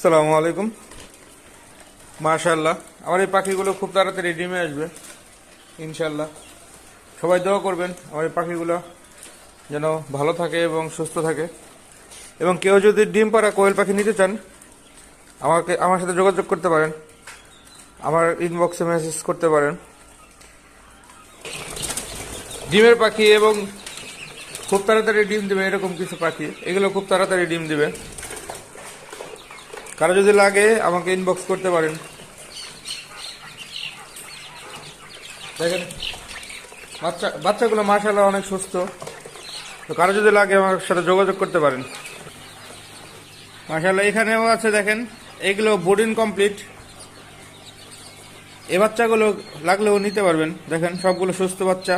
আসসালামু আলাইকুম। মাশাআল্লাহ, আমার এই পাখিগুলো খুব তাড়াতাড়ি ডিমে আসবে ইনশাআল্লাহ। সবাই দোয়া করবেন আমার এই পাখিগুলো যেন ভালো থাকে এবং সুস্থ থাকে। এবং কেউ যদি ডিম পাড়া কোয়েল পাখি নিতে চান, আমার সাথে যোগাযোগ করতে পারেন, আমার ইনবক্সে মেসেজ করতে পারেন। ডিমের পাখি এবং খুব তাড়াতাড়ি ডিম দেবে এরকম কিছু পাখি, এগুলো খুব তাড়াতাড়ি ডিম দেবে। কারো যদি লাগে আমাকে ইনবক্স করতে পারেন। দেখেন বাচ্চাগুলো মাশাআল্লাহ অনেক সুস্থ। তো কারো যদি লাগে আমার সাথে যোগাযোগ করতে পারেন। মাশাআল্লাহ এখানেও আছে, দেখেন এগুলো বোর্ডিং কমপ্লিট। এই বাচ্চাগুলো লাগলেও নিতে পারবেন, দেখেন সবগুলো সুস্থ বাচ্চা।